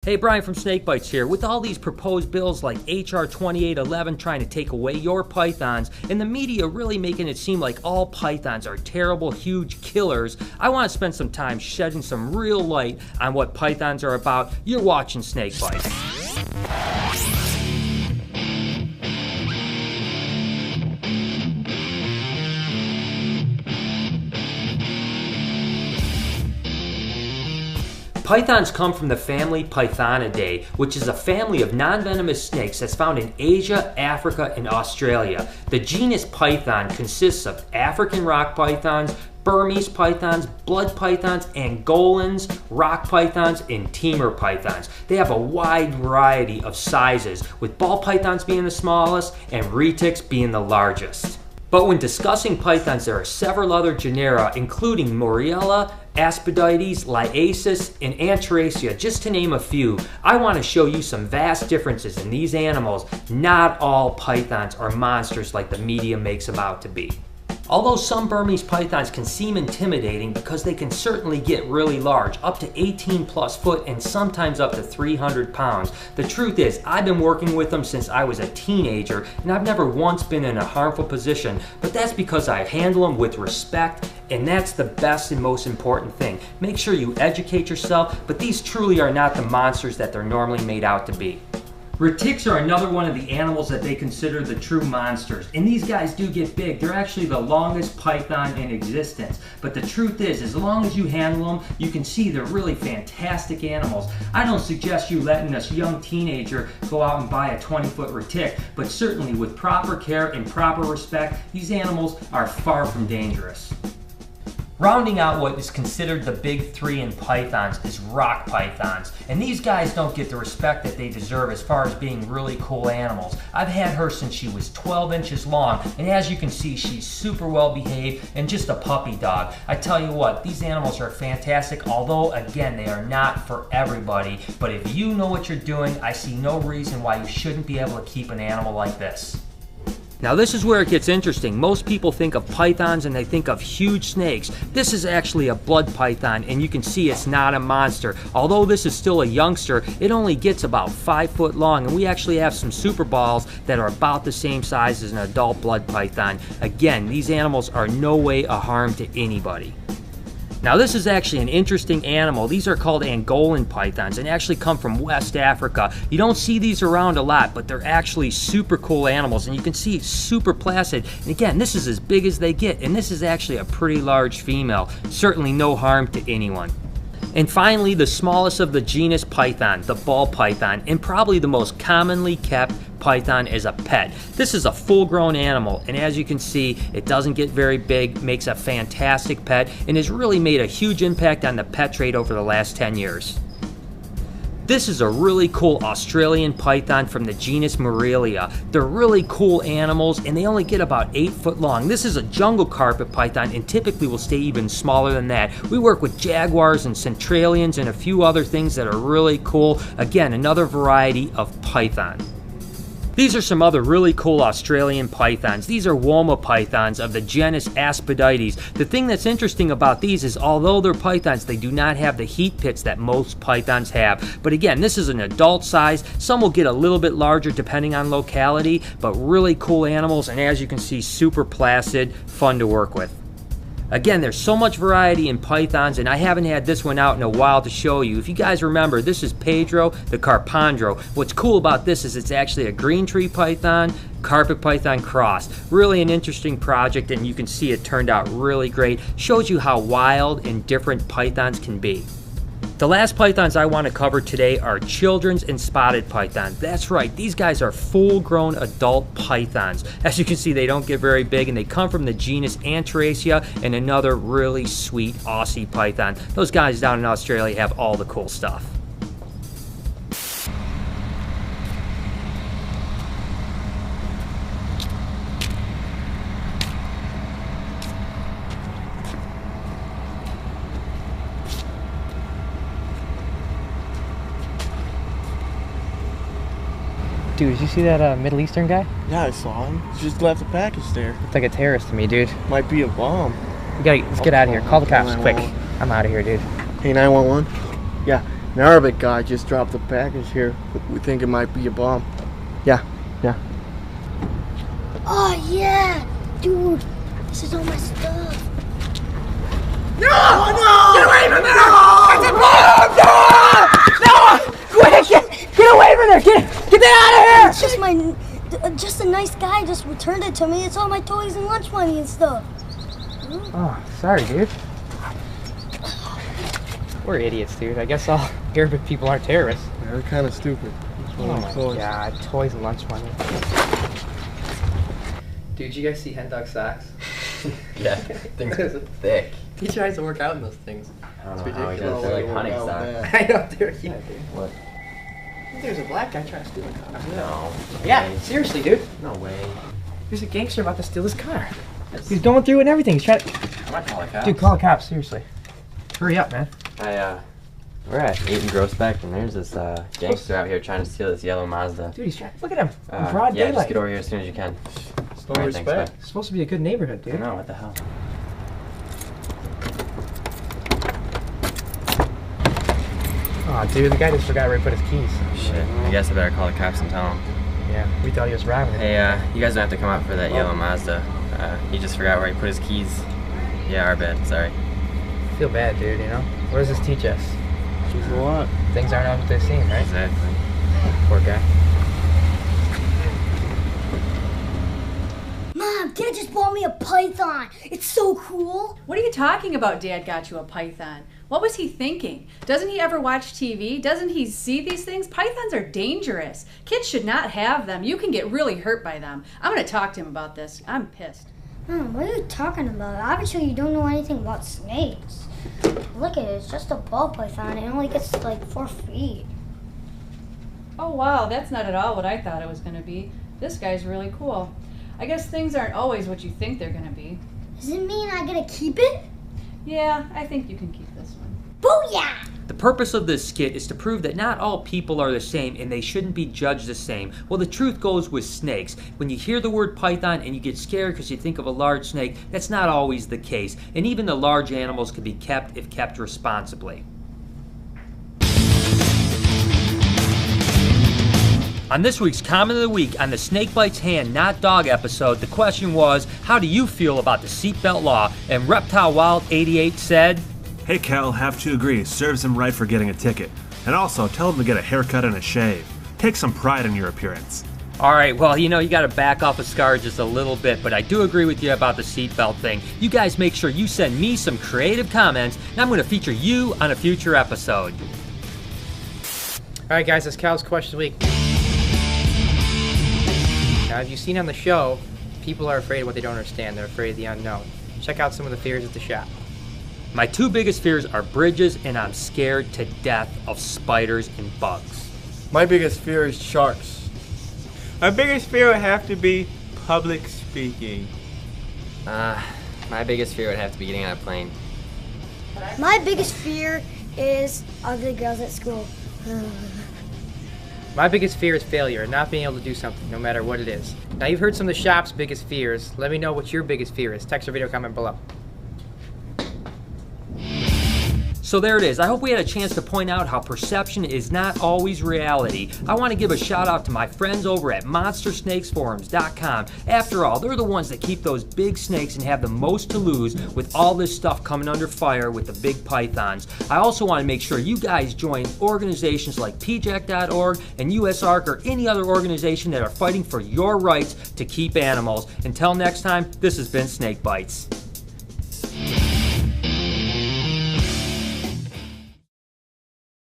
Hey, Brian from Snake Bytes here. With all these proposed bills like HR 2811 trying to take away your pythons, and the media really making it seem like all pythons are terrible, huge killers, I want to spend some time shedding some real light on what pythons are about. You're watching Snake Bytes. Pythons come from the family Pythonidae, which is a family of non-venomous snakes that's found in Asia, Africa, and Australia. The genus Python consists of African rock pythons, Burmese pythons, blood pythons, Angolans, rock pythons, and Timor pythons. They have a wide variety of sizes, with ball pythons being the smallest and retics being the largest. But when discussing pythons, there are several other genera, including Moriella, Aspidites, Lyasis, and Antaracea, just to name a few. I want to show you some vast differences in these animals. Not all pythons are monsters like the media makes them out to be. Although some Burmese pythons can seem intimidating because they can certainly get really large, up to 18 plus foot and sometimes up to 300 pounds. The truth is, I've been working with them since I was a teenager and I've never once been in a harmful position, but that's because I handle them with respect, and that's the best and most important thing. Make sure you educate yourself, but these truly are not the monsters that they're normally made out to be. Retics are another one of the animals that they consider the true monsters. And these guys do get big. They're actually the longest python in existence. But the truth is, as long as you handle them, you can see they're really fantastic animals. I don't suggest you letting this young teenager go out and buy a 20-foot retic, but certainly with proper care and proper respect, these animals are far from dangerous. Rounding out what is considered the big three in pythons is rock pythons. And these guys don't get the respect that they deserve as far as being really cool animals. I've had her since she was 12 inches long, and as you can see, she's super well behaved and just a puppy dog. I tell you what, these animals are fantastic, although again, they are not for everybody. But if you know what you're doing, I see no reason why you shouldn't be able to keep an animal like this. Now this is where it gets interesting. Most people think of pythons and they think of huge snakes. This is actually a blood python, and you can see it's not a monster. Although this is still a youngster, it only gets about 5 foot long, and we actually have some super balls that are about the same size as an adult blood python. Again, these animals are no way a harm to anybody. Now this is actually an interesting animal. These are called Angolan pythons and actually come from West Africa. You don't see these around a lot, but they're actually super cool animals, and you can see it's super placid. And again, this is as big as they get, and this is actually a pretty large female. Certainly no harm to anyone. And finally, the smallest of the genus Python, the ball python, and probably the most commonly kept python as a pet. This is a full-grown animal, and as you can see, it doesn't get very big, makes a fantastic pet, and has really made a huge impact on the pet trade over the last 10 years. This is a really cool Australian python from the genus Moriella. They're really cool animals, and they only get about 8 foot long. This is a jungle carpet python and typically will stay even smaller than that. We work with jaguars and centralians and a few other things that are really cool. Again, another variety of python. These are some other really cool Australian pythons. These are Woma pythons of the genus Aspidites. The thing that's interesting about these is although they're pythons, they do not have the heat pits that most pythons have. But again, this is an adult size. Some will get a little bit larger depending on locality, but really cool animals, and as you can see, super placid, fun to work with. Again, there's so much variety in pythons, and I haven't had this one out in a while to show you. If you guys remember, this is Pedro the Carpondro. What's cool about this is it's actually a green tree python, carpet python cross. Really an interesting project, and you can see it turned out really great. Shows you how wild and different pythons can be. The last pythons I want to cover today are children's and spotted pythons. That's right, these guys are full-grown adult pythons. As you can see, they don't get very big, and they come from the genus Antaracea and another really sweet Aussie python. Those guys down in Australia have all the cool stuff. Dude, did you see that Middle Eastern guy? Yeah, I saw him. He just left a package there. Looks like a terrorist to me, dude. Might be a bomb. Let's get out of here. Call the cops quick. I'm out of here, dude. Hey, 911? Yeah, An Arabic guy just dropped a package here. We think it might be a bomb. Yeah. Oh yeah, dude, this is all my stuff. No! Get away from there! It's a bomb! No! Quick! Get away from there! Get that out of here! It's just a nice guy just returned it to me. It's all my toys and lunch money and stuff. Oh, sorry, dude. We're idiots, dude. I guess all Arabic people aren't terrorists. They're kind of stupid. Oh my god, toys and lunch money. Dude, you guys see hen dog socks? Yeah, things are thick. He tries to work out in those things. I don't know how he does. They're like hunting socks. I know, dude. Yeah, dude. What? There's a black guy trying to steal a car. No. Yeah, seriously, dude. No way. There's a gangster about to steal his car. He's going through it and everything. He's trying to... I might call the cops. Dude, call the cops, seriously. Hurry up, man. We're at 8 and Grossbeck, and there's this gangster out here trying to steal this yellow Mazda. Dude, he's trying... Look at him. In broad yeah, daylight. just get over here as soon as you can. No respect. It's supposed to be a good neighborhood, dude. I know, what the hell? Aw, dude, the guy just forgot where he put his keys. Shit, I guess I better call the cops and tell them. Yeah, we thought he was robbing it. Hey, you guys don't have to come out for that yellow Mazda. He just forgot where he put his keys. Yeah, our bad, sorry. I feel bad, dude, you know? What does this teach us? She's a lot. Things aren't what they seem, right? Exactly. Poor guy. Mom, Dad just bought me a python. It's so cool. What are you talking about? Dad got you a python. What was he thinking? Doesn't he ever watch TV? Doesn't he see these things? Pythons are dangerous. Kids should not have them. You can get really hurt by them. I'm going to talk to him about this. I'm pissed. Mom, what are you talking about? Obviously you don't know anything about snakes. Look at it, it's just a ball python. It only gets like 4 feet. Oh, wow, that's not at all what I thought it was going to be. This guy's really cool. I guess things aren't always what you think they're going to be. Does it mean I get to keep it? Yeah, I think you can keep this one. Booyah! The purpose of this skit is to prove that not all people are the same and they shouldn't be judged the same. Well, the truth goes with snakes. When you hear the word python and you get scared because you think of a large snake, that's not always the case. And even the large animals can be kept if kept responsibly. On this week's Comment of the Week on the Snake Bites Hand Not Dog episode, the question was, how do you feel about the seatbelt law? And Reptile Wild 88 said, "Hey Cal, have to agree, serves him right for getting a ticket. And also, tell him to get a haircut and a shave. Take some pride in your appearance." all right, well, you know, you got to back off a scar just a little bit, but I do agree with you about the seatbelt thing. You guys make sure you send me some creative comments, and I'm going to feature you on a future episode. All right, guys, that's Cal's question of the week. Now, as you've seen on the show, people are afraid of what they don't understand. They're afraid of the unknown. Check out some of the fears at the shop. My two biggest fears are bridges, and I'm scared to death of spiders and bugs. My biggest fear is sharks. My biggest fear would have to be public speaking. My biggest fear would have to be getting on a plane. My biggest fear is ugly girls at school. My biggest fear is failure and not being able to do something, no matter what it is. Now, you've heard some of the shop's biggest fears. Let me know what your biggest fear is. Text or video comment below. So there it is. I hope we had a chance to point out how perception is not always reality. I want to give a shout out to my friends over at monstersnakesforums.com. After all, they're the ones that keep those big snakes and have the most to lose with all this stuff coming under fire with the big pythons. I also want to make sure you guys join organizations like pjac.org and USARC or any other organization that are fighting for your rights to keep animals. Until next time, this has been Snake Bites.